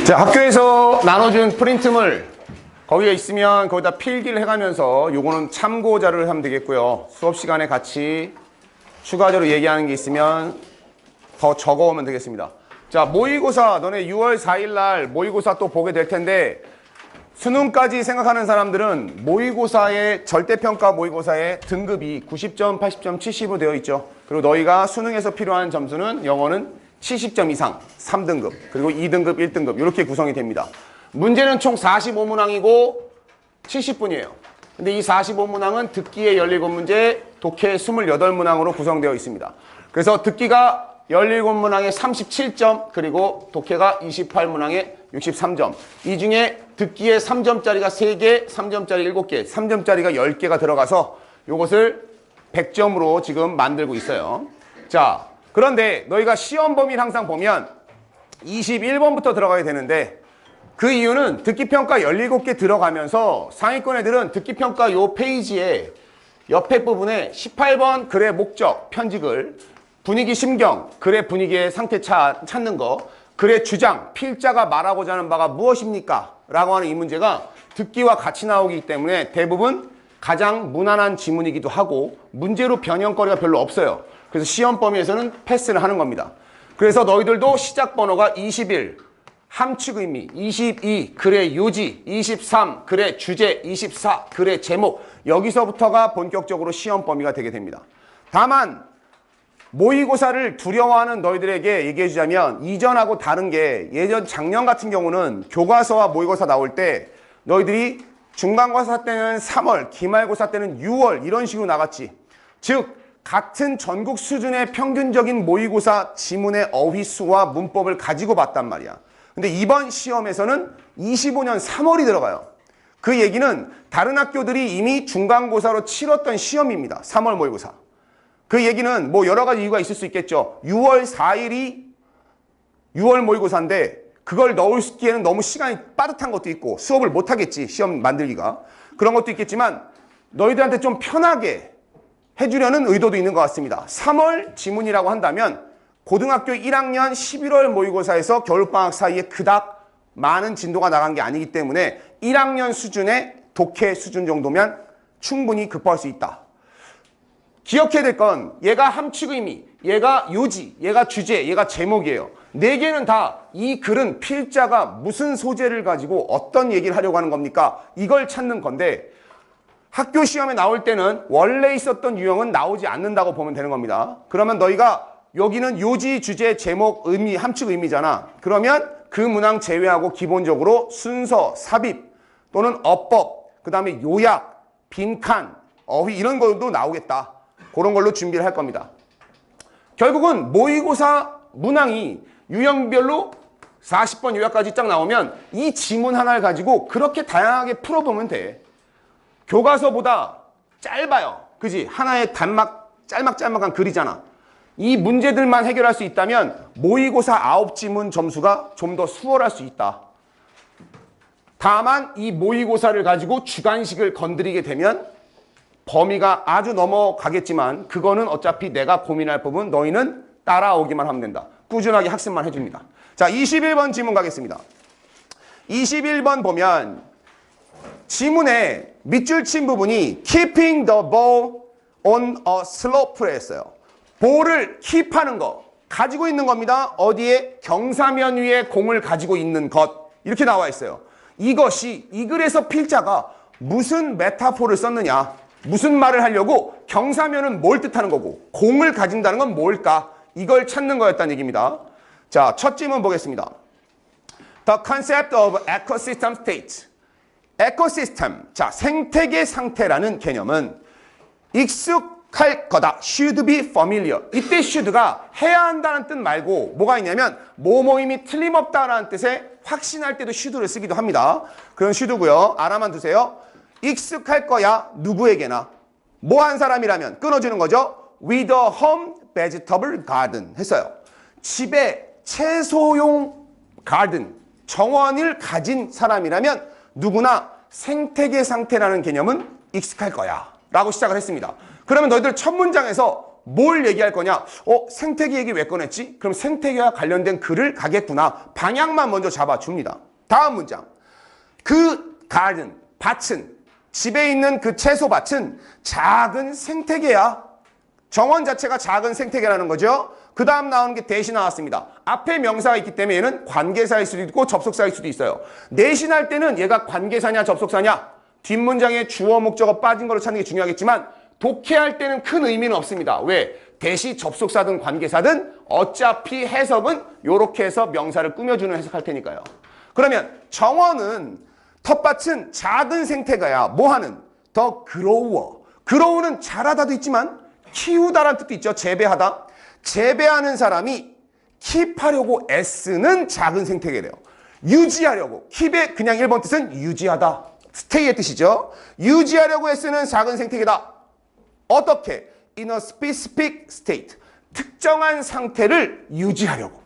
자, 학교에서 나눠준 프린트물 거기에 있으면 거기다 필기를 해가면서 요거는 참고 자료를 하면 되겠고요. 수업 시간에 같이 추가적으로 얘기하는 게 있으면 더 적어오면 되겠습니다. 자, 모의고사 너네 6월 4일 날 모의고사 또 보게 될 텐데 수능까지 생각하는 사람들은 모의고사의 절대평가 모의고사의 등급이 90점, 80점, 70으로 되어 있죠. 그리고 너희가 수능에서 필요한 점수는 영어는 70점 이상 3등급 그리고 2등급, 1등급 이렇게 구성이 됩니다. 문제는 총 45문항이고 70분이에요. 근데 이 45문항은 듣기에 17문제, 독해 28문항으로 구성되어 있습니다. 그래서 듣기가 17문항에 37점 그리고 독해가 28문항에 63점. 이 중에 듣기에 3점짜리가 3개, 3점짜리 7개, 3점짜리가 10개가 들어가서 이것을 100점으로 지금 만들고 있어요. 자, 그런데 너희가 시험 범위를 항상 보면 21번부터 들어가야 되는데 그 이유는 듣기평가 17개 들어가면서 상위권 애들은 듣기평가 요 페이지에 옆에 부분에 18번 글의 목적, 편집을 분위기 심경, 글의 분위기의 상태 찾는 거, 글의 주장, 필자가 말하고자 하는 바가 무엇입니까? 라고 하는 이 문제가 듣기와 같이 나오기 때문에 대부분 가장 무난한 지문이기도 하고 문제로 변형거리가 별로 없어요. 그래서 시험 범위에서는 패스를 하는 겁니다. 그래서 너희들도 시작 번호가 21, 함축 의미, 22, 글의 요지, 23, 글의 주제, 24, 글의 제목 여기서부터가 본격적으로 시험 범위가 되게 됩니다. 다만 모의고사를 두려워하는 너희들에게 얘기해 주자면 이전하고 다른 게 예전 작년 같은 경우는 교과서와 모의고사 나올 때 너희들이 중간고사 때는 3월, 기말고사 때는 6월 이런 식으로 나갔지. 즉 같은 전국 수준의 평균적인 모의고사 지문의 어휘수와 문법을 가지고 봤단 말이야. 근데 이번 시험에서는 25년 3월이 들어가요. 그 얘기는 다른 학교들이 이미 중간고사로 치렀던 시험입니다. 3월 모의고사. 그 얘기는 뭐 여러 가지 이유가 있을 수 있겠죠. 6월 4일이 6월 모의고사인데 그걸 넣기에는 너무 시간이 빠듯한 것도 있고 수업을 못 하겠지. 시험 만들기가. 그런 것도 있겠지만 너희들한테 좀 편하게 해주려는 의도도 있는 것 같습니다. 3월 지문이라고 한다면 고등학교 1학년 11월 모의고사에서 겨울방학 사이에 그닥 많은 진도가 나간 게 아니기 때문에 1학년 수준의 독해 수준 정도면 충분히 급할 수 있다. 기억해야 될 건 얘가 함축 의미, 얘가 요지, 얘가 주제, 얘가 제목이에요. 네 개는 다 이 글은 필자가 무슨 소재를 가지고 어떤 얘기를 하려고 하는 겁니까? 이걸 찾는 건데 학교 시험에 나올 때는 원래 있었던 유형은 나오지 않는다고 보면 되는 겁니다. 그러면 너희가 여기는 요지, 주제, 제목, 의미, 함축 의미잖아. 그러면 그 문항 제외하고 기본적으로 순서, 삽입 또는 어법, 그 다음에 요약, 빈칸, 어휘 이런 것도 나오겠다. 그런 걸로 준비를 할 겁니다. 결국은 모의고사 문항이 유형별로 40번 요약까지 딱 나오면 이 지문 하나를 가지고 그렇게 다양하게 풀어보면 돼. 교과서보다 짧아요. 그지? 하나의 짤막짤막한 글이잖아. 이 문제들만 해결할 수 있다면 모의고사 9지문 점수가 좀 더 수월할 수 있다. 다만 이 모의고사를 가지고 주관식을 건드리게 되면 범위가 아주 넘어가겠지만 그거는 어차피 내가 고민할 부분 너희는 따라오기만 하면 된다. 꾸준하게 학습만 해줍니다. 자, 21번 지문 가겠습니다. 21번 보면 지문에 밑줄 친 부분이 keeping the ball on a slope를 했어요. 볼을 킵하는 거, 가지고 있는 겁니다. 어디에? 경사면 위에 공을 가지고 있는 것. 이렇게 나와 있어요. 이것이 이 글에서 필자가 무슨 메타포를 썼느냐, 무슨 말을 하려고 경사면은 뭘 뜻하는 거고 공을 가진다는 건 뭘까? 이걸 찾는 거였다는 얘기입니다. 자, 첫 질문 보겠습니다. The concept of ecosystem state. 에코시스템, 자, 생태계 상태라는 개념은 익숙할 거다. should be familiar. 이때 should가 해야 한다는 뜻 말고 뭐가 있냐면 뭐뭐임이 틀림없다라는 뜻에 확신할 때도 should를 쓰기도 합니다. 그런 should고요. 알아만 두세요. 익숙할 거야. 누구에게나. 뭐 한 사람이라면 끊어주는 거죠. with a home vegetable garden 했어요. 집에 채소용 garden, 정원을 가진 사람이라면 누구나 생태계 상태라는 개념은 익숙할 거야 라고 시작을 했습니다. 그러면 너희들 첫 문장에서 뭘 얘기할 거냐? 생태계 얘기 왜 꺼냈지? 그럼 생태계와 관련된 글을 가겠구나. 방향만 먼저 잡아줍니다. 다음 문장. 그 가든, 밭은, 집에 있는 그 채소밭은 작은 생태계야. 정원 자체가 작은 생태계라는 거죠. 그 다음 나오는 게 대시 나왔습니다. 앞에 명사가 있기 때문에 얘는 관계사일 수도 있고 접속사일 수도 있어요. 내신할 때는 얘가 관계사냐 접속사냐 뒷문장에 주어 목적어 빠진 거로 찾는 게 중요하겠지만 독해할 때는 큰 의미는 없습니다. 왜? 대시 접속사든 관계사든 어차피 해석은 이렇게 해서 명사를 꾸며주는 해석할 테니까요. 그러면 정원은 텃밭은 작은 생태계야. 뭐하는? 더 그로워. 그로우는 자라다도 있지만 키우다라는 뜻도 있죠. 재배하다. 재배하는 사람이 킵하려고 애쓰는 작은 생태계래요. 유지하려고. 킵의 그냥 1번 뜻은 유지하다. 스테이의 뜻이죠. 유지하려고 애쓰는 작은 생태계다. 어떻게? In a specific state. 특정한 상태를 유지하려고.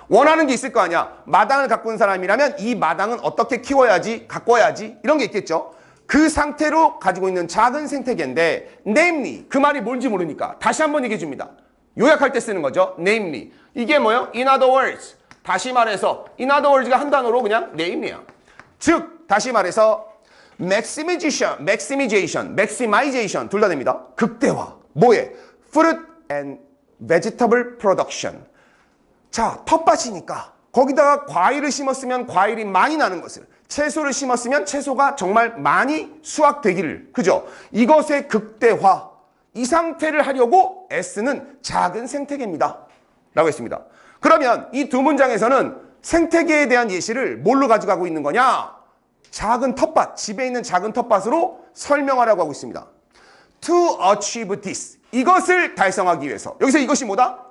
원하는 게 있을 거 아니야. 마당을 가꾼 사람이라면 이 마당은 어떻게 키워야지, 가꿔야지 이런 게 있겠죠. 그 상태로 가지고 있는 작은 생태계인데 namely, 그 말이 뭔지 모르니까 다시 한번 얘기해 줍니다. 요약할 때 쓰는 거죠. namely. 이게 뭐예요? In other words. 다시 말해서 in other words가 한 단어로 그냥 namely야. 즉 다시 말해서 maximization 둘 다 됩니다. 극대화. 뭐에? fruit and vegetable production. 자, 텃밭이니까 거기다가 과일을 심었으면 과일이 많이 나는 것을, 채소를 심었으면 채소가 정말 많이 수확되기를, 그죠? 이것의 극대화, 이 상태를 하려고 애쓰는 작은 생태계입니다. 라고 했습니다. 그러면 이 두 문장에서는 생태계에 대한 예시를 뭘로 가져가고 있는 거냐? 작은 텃밭, 집에 있는 작은 텃밭으로 설명하라고 하고 있습니다. To achieve this, 이것을 달성하기 위해서. 여기서 이것이 뭐다?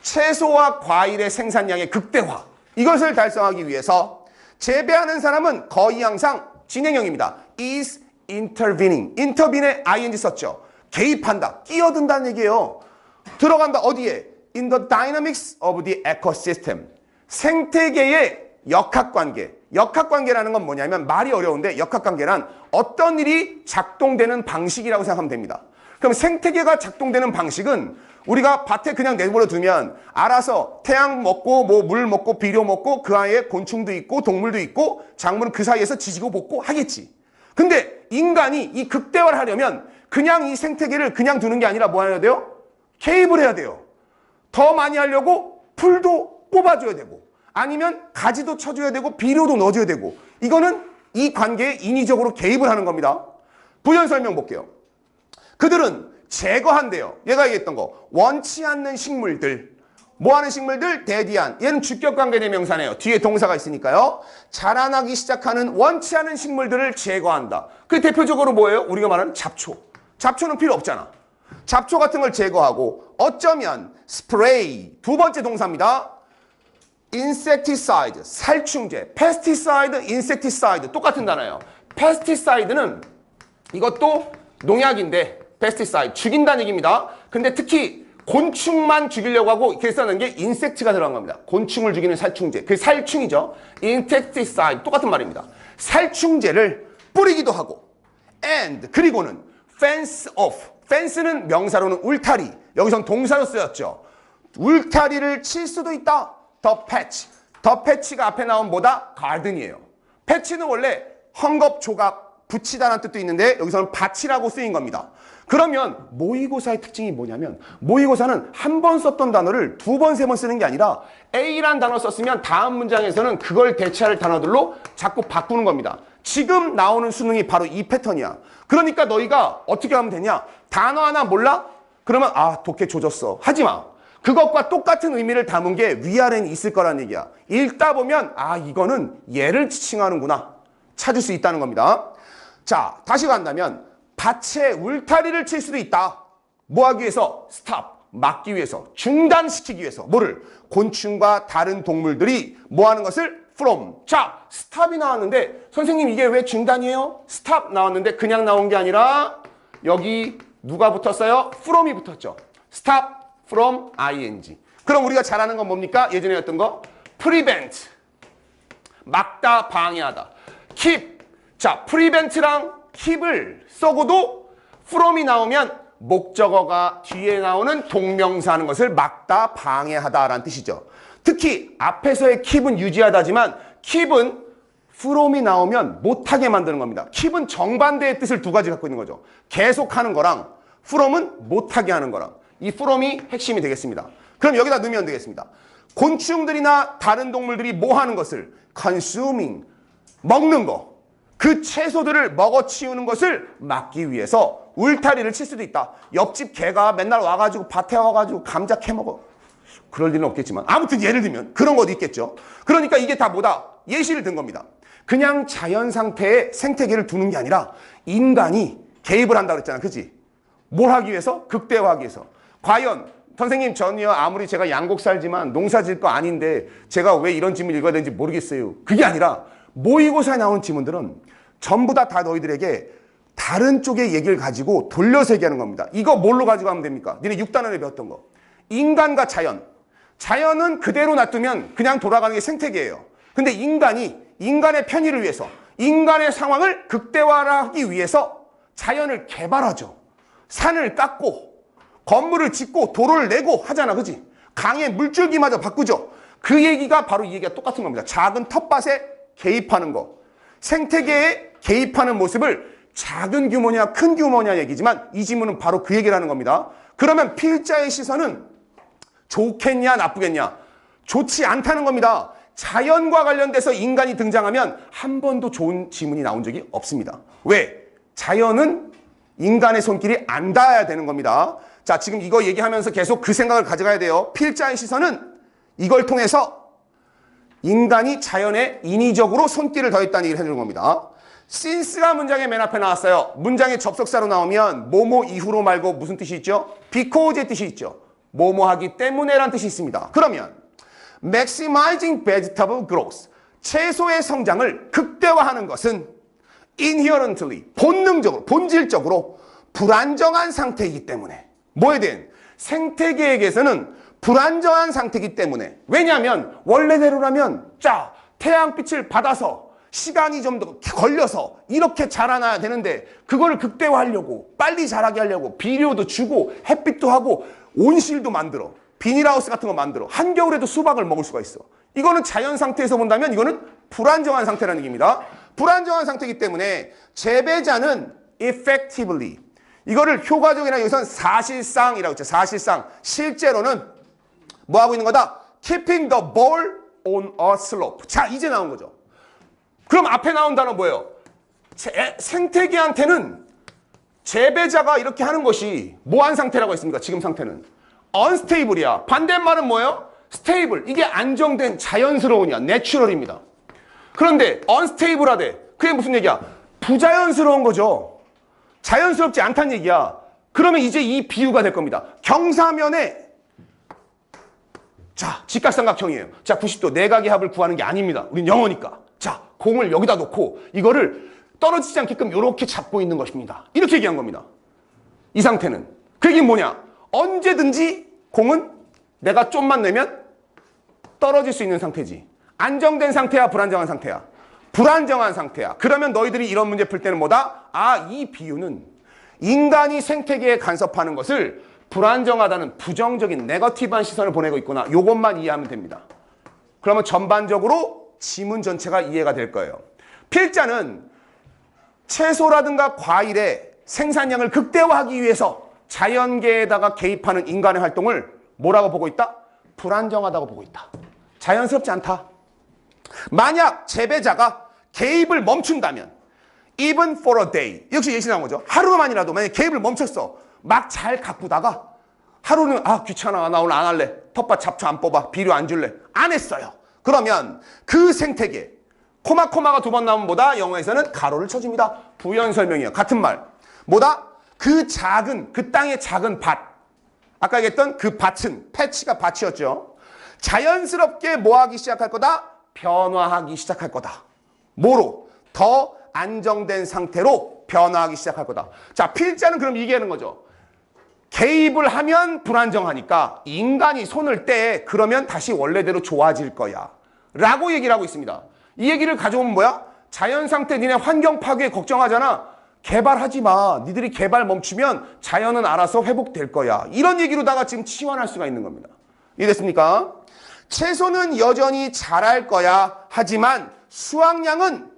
채소와 과일의 생산량의 극대화. 이것을 달성하기 위해서 재배하는 사람은 거의 항상 진행형입니다. is intervening. intervene에 ing 썼죠. 개입한다. 끼어든다는 얘기예요. 들어간다. 어디에? In the dynamics of the ecosystem. 생태계의 역학관계. 역학관계라는 건 뭐냐면 말이 어려운데 역학관계란 어떤 일이 작동되는 방식이라고 생각하면 됩니다. 그럼 생태계가 작동되는 방식은 우리가 밭에 그냥 내버려 두면 알아서 태양 먹고 뭐 물 먹고 비료 먹고 그 안에 곤충도 있고 동물도 있고 작물은 그 사이에서 지지고 볶고 하겠지. 근데 인간이 이 극대화를 하려면 그냥 이 생태계를 그냥 두는 게 아니라 뭐 해야 돼요? 개입을 해야 돼요. 더 많이 하려고 풀도 뽑아줘야 되고 아니면 가지도 쳐줘야 되고 비료도 넣어줘야 되고 이거는 이 관계에 인위적으로 개입을 하는 겁니다. 부연 설명 볼게요. 그들은 제거한대요. 얘가 얘기했던 거. 원치 않는 식물들. 뭐하는 식물들? 대디한. 얘는 주격관계 대명사네요. 뒤에 동사가 있으니까요. 자라나기 시작하는 원치 않은 식물들을 제거한다. 그 대표적으로 뭐예요? 우리가 말하는 잡초. 잡초는 필요 없잖아. 잡초 같은 걸 제거하고 어쩌면 스프레이. 두 번째 동사입니다. insecticide. 살충제. pesticide, insecticide. 똑같은 단어예요. pesticide는 이것도 농약인데 pesticide, 죽인다는 얘기입니다. 근데 특히 곤충만 죽이려고 하고 이렇게 쓰는 게 인섹트가 들어간 겁니다. 곤충을 죽이는 살충제. 그게 살충이죠. insecticide, 똑같은 말입니다. 살충제를 뿌리기도 하고 and, 그리고는 fence off. fence는 명사로는 울타리. 여기선 동사로 쓰였죠. 울타리를 칠 수도 있다. the patch. the patch가 앞에 나온 뭐다? garden이에요. patch는 원래 헝겊, 조각, 붙이다라는 뜻도 있는데 여기서는 밭이라고 쓰인 겁니다. 그러면 모의고사의 특징이 뭐냐면 모의고사는 한 번 썼던 단어를 두 번, 세 번 쓰는 게 아니라 A란 단어 썼으면 다음 문장에서는 그걸 대체할 단어들로 자꾸 바꾸는 겁니다. 지금 나오는 수능이 바로 이 패턴이야. 그러니까 너희가 어떻게 하면 되냐? 단어 하나 몰라? 그러면 독해 조졌어. 하지 마. 그것과 똑같은 의미를 담은 게 위아래는 있을 거란 얘기야. 읽다 보면 이거는 얘를 지칭하는구나. 찾을 수 있다는 겁니다. 자, 다시 간다면 밭에 울타리를 칠 수도 있다. 뭐 하기 위해서? 스탑, 막기 위해서, 중단시키기 위해서. 뭐를? 곤충과 다른 동물들이 뭐 하는 것을? from. 자, 스탑이 나왔는데 선생님 이게 왜 중단이에요? 스탑 나왔는데 그냥 나온 게 아니라 여기 누가 붙었어요? from이 붙었죠. stop, from, ing. 그럼 우리가 잘 아는 건 뭡니까? 예전에 했던 거? prevent. 막다, 방해하다. keep. 자, prevent랑 keep을 써고도 from이 나오면 목적어가 뒤에 나오는 동명사 하는 것을 막다, 방해하다라는 뜻이죠. 특히 앞에서의 keep은 유지하다지만 keep은 from이 나오면 못하게 만드는 겁니다. keep은 정반대의 뜻을 두 가지 갖고 있는 거죠. 계속하는 거랑 from은 못하게 하는 거랑 이 from이 핵심이 되겠습니다. 그럼 여기다 넣으면 되겠습니다. 곤충들이나 다른 동물들이 뭐 하는 것을 consuming, 먹는 거, 그 채소들을 먹어치우는 것을 막기 위해서 울타리를 칠 수도 있다. 옆집 개가 맨날 와가지고 밭에 와가지고 감자 캐먹어. 그럴 일은 없겠지만 아무튼 예를 들면 그런 것도 있겠죠. 그러니까 이게 다 뭐다? 예시를 든 겁니다. 그냥 자연 상태의 생태계를 두는 게 아니라 인간이 개입을 한다 그랬잖아. 그치? 뭘 하기 위해서? 극대화하기 위해서. 과연 선생님 전요 아무리 제가 양곡 살지만 농사 지을 거 아닌데 제가 왜 이런 지문 읽어야 되는지 모르겠어요. 그게 아니라 모의고사에 나오는 지문들은 전부 다 너희들에게 다른 쪽의 얘기를 가지고 돌려서 얘기하는 겁니다. 이거 뭘로 가지고 하면 됩니까? 니네 6단원에 배웠던 거. 인간과 자연. 자연은 그대로 놔두면 그냥 돌아가는 게 생태계예요. 근데 인간이 인간의 편의를 위해서 인간의 상황을 극대화하기 위해서 자연을 개발하죠. 산을 깎고 건물을 짓고 도로를 내고 하잖아. 그치? 강의 물줄기마저 바꾸죠. 그 얘기가 바로 이 얘기가 똑같은 겁니다. 작은 텃밭에 개입하는 거. 생태계에 개입하는 모습을 작은 규모냐 큰 규모냐 얘기지만 이 지문은 바로 그 얘기를 하는 겁니다. 그러면 필자의 시선은 좋겠냐 나쁘겠냐? 좋지 않다는 겁니다. 자연과 관련돼서 인간이 등장하면 한 번도 좋은 지문이 나온 적이 없습니다. 왜? 자연은 인간의 손길이 안 닿아야 되는 겁니다. 자, 지금 이거 얘기하면서 계속 그 생각을 가져가야 돼요. 필자의 시선은 이걸 통해서 인간이 자연에 인위적으로 손길을 더했다는 얘기를 해주는 겁니다. since가 문장의 맨 앞에 나왔어요. 문장의 접속사로 나오면 뭐뭐 이후로 말고 무슨 뜻이 있죠? because의 뜻이 있죠. 뭐뭐 하기 때문에라는 뜻이 있습니다. 그러면 maximizing vegetable growth, 채소의 성장을 극대화하는 것은 inherently, 본능적으로, 본질적으로 불안정한 상태이기 때문에 뭐에 대한? 생태계에게서는 불안정한 상태이기 때문에 왜냐하면 원래대로라면 태양빛을 받아서 시간이 좀 더 걸려서 이렇게 자라나야 되는데 그거를 극대화하려고 빨리 자라게 하려고 비료도 주고 햇빛도 하고 온실도 만들어 비닐하우스 같은 거 만들어 한겨울에도 수박을 먹을 수가 있어. 이거는 자연 상태에서 본다면 이거는 불안정한 상태라는 얘기입니다. 불안정한 상태이기 때문에 재배자는 effectively 이거를 효과적이나 여기서는 사실상이라고 했죠. 사실상 실제로는 뭐 하고 있는 거다? Keeping the ball on a slope. 자, 이제 나온 거죠. 그럼 앞에 나온 단어 뭐예요? 생태계한테는 재배자가 이렇게 하는 것이 뭐한 상태라고 했습니까? 지금 상태는 unstable이야. 반대말은 뭐예요? stable. 이게 안정된 자연스러운이야. natural입니다. 그런데 unstable하대. 그게 무슨 얘기야? 부자연스러운 거죠. 자연스럽지 않다는 얘기야. 그러면 이제 이 비유가 될 겁니다. 경사면에 자, 직각삼각형이에요. 자, 90도 내각의 합을 구하는 게 아닙니다. 우린 영어니까. 자, 공을 여기다 놓고 이거를 떨어지지 않게끔 이렇게 잡고 있는 것입니다. 이렇게 얘기한 겁니다. 이 상태는. 그 얘기는 뭐냐? 언제든지 공은 내가 좀만 내면 떨어질 수 있는 상태지. 안정된 상태야, 불안정한 상태야? 불안정한 상태야. 그러면 너희들이 이런 문제 풀 때는 뭐다? 아, 이 비유는 인간이 생태계에 간섭하는 것을 불안정하다는 부정적인 네거티브한 시선을 보내고 있구나. 이것만 이해하면 됩니다. 그러면 전반적으로 지문 전체가 이해가 될 거예요. 필자는 채소라든가 과일의 생산량을 극대화하기 위해서 자연계에다가 개입하는 인간의 활동을 뭐라고 보고 있다? 불안정하다고 보고 있다. 자연스럽지 않다. 만약 재배자가 개입을 멈춘다면 even for a day 역시 예시 나온 거죠. 하루만이라도 만약 개입을 멈췄어. 막 잘 가꾸다가 하루는 아 귀찮아 나 오늘 안 할래. 텃밭 잡초 안 뽑아. 비료 안 줄래. 안 했어요. 그러면 그 생태계 코마가 두 번 나오면 뭐다? 영어에서는 가로를 쳐줍니다. 부연 설명이에요. 같은 말. 뭐다? 그 땅의 작은 밭. 아까 얘기했던 그 밭은 패치가 밭이었죠. 자연스럽게 뭐 하기 시작할 거다? 변화하기 시작할 거다. 뭐로? 더 안정된 상태로 변화하기 시작할 거다. 자, 필자는 그럼 얘기하는 거죠. 개입을 하면 불안정하니까 인간이 손을 떼 그러면 다시 원래대로 좋아질 거야 라고 얘기를 하고 있습니다. 이 얘기를 가져오면 뭐야? 자연 상태 니네 환경 파괴 걱정하잖아. 개발하지 마. 니들이 개발 멈추면 자연은 알아서 회복될 거야. 이런 얘기로다가 지금 치환할 수가 있는 겁니다. 이해됐습니까? 채소는 여전히 자랄 거야. 하지만 수확량은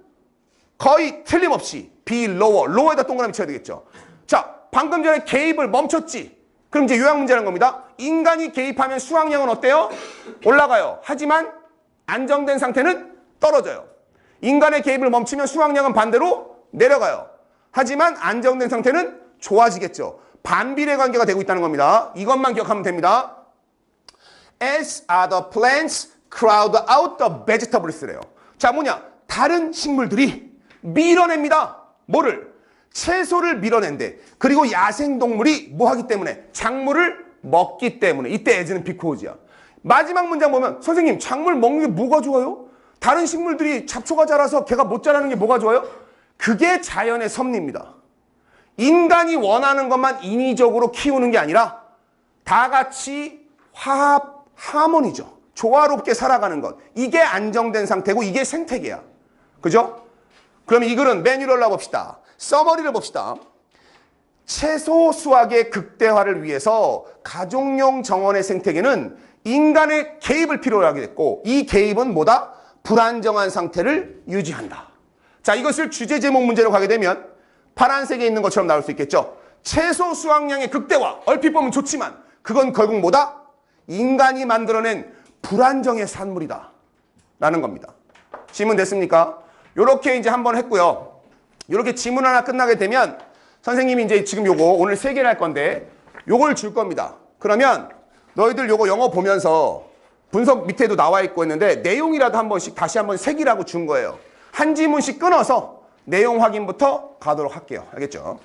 거의 틀림없이 be lower. lower에다 동그라미 쳐야 되겠죠. 자, 방금 전에 개입을 멈췄지. 그럼 이제 요약 문제라는 겁니다. 인간이 개입하면 수확량은 어때요? 올라가요. 하지만 안정된 상태는 떨어져요. 인간의 개입을 멈추면 수확량은 반대로 내려가요. 하지만 안정된 상태는 좋아지겠죠. 반비례 관계가 되고 있다는 겁니다. 이것만 기억하면 됩니다. As other plants crowd out the vegetables래요. 자, 뭐냐? 다른 식물들이 밀어냅니다. 뭐를? 채소를 밀어낸대. 그리고 야생동물이 뭐 하기 때문에? 작물을 먹기 때문에. 이때 as는 비코즈야. 마지막 문장 보면 선생님 작물 먹는 게 뭐가 좋아요? 다른 식물들이 잡초가 자라서 걔가 못 자라는 게 뭐가 좋아요? 그게 자연의 섭리입니다. 인간이 원하는 것만 인위적으로 키우는 게 아니라 다 같이 화합, 하모니죠. 조화롭게 살아가는 것. 이게 안정된 상태고 이게 생태계야. 그죠? 그러면 이 글은 매뉴얼로 봅시다. 서머리를 봅시다. 채소 수확의 극대화를 위해서 가족용 정원의 생태계는 인간의 개입을 필요로 하게 됐고 이 개입은 뭐다? 불안정한 상태를 유지한다. 자, 이것을 주제 제목 문제로 가게 되면 파란색에 있는 것처럼 나올 수 있겠죠. 채소 수확량의 극대화. 얼핏 보면 좋지만 그건 결국 뭐다? 인간이 만들어낸 불안정의 산물이다. 라는 겁니다. 질문 됐습니까? 요렇게 이제 한번 했고요. 요렇게 지문 하나 끝나게 되면 선생님이 이제 지금 요거 오늘 3개를 할 건데 요걸 줄 겁니다. 그러면 너희들 요거 영어 보면서 분석 밑에도 나와 있고 했는데 내용이라도 한 번씩 다시 한번 새기라고 준 거예요. 한 지문씩 끊어서 내용 확인부터 가도록 할게요. 알겠죠?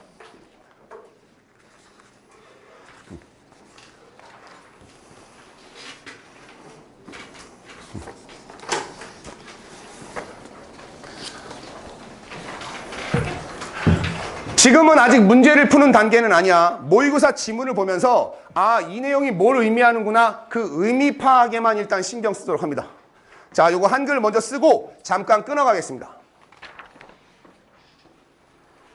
지금은 아직 문제를 푸는 단계는 아니야. 모의고사 지문을 보면서 아, 이 내용이 뭘 의미하는구나. 그 의미 파악에만 일단 신경 쓰도록 합니다. 자, 요거 한글 먼저 쓰고 잠깐 끊어가겠습니다.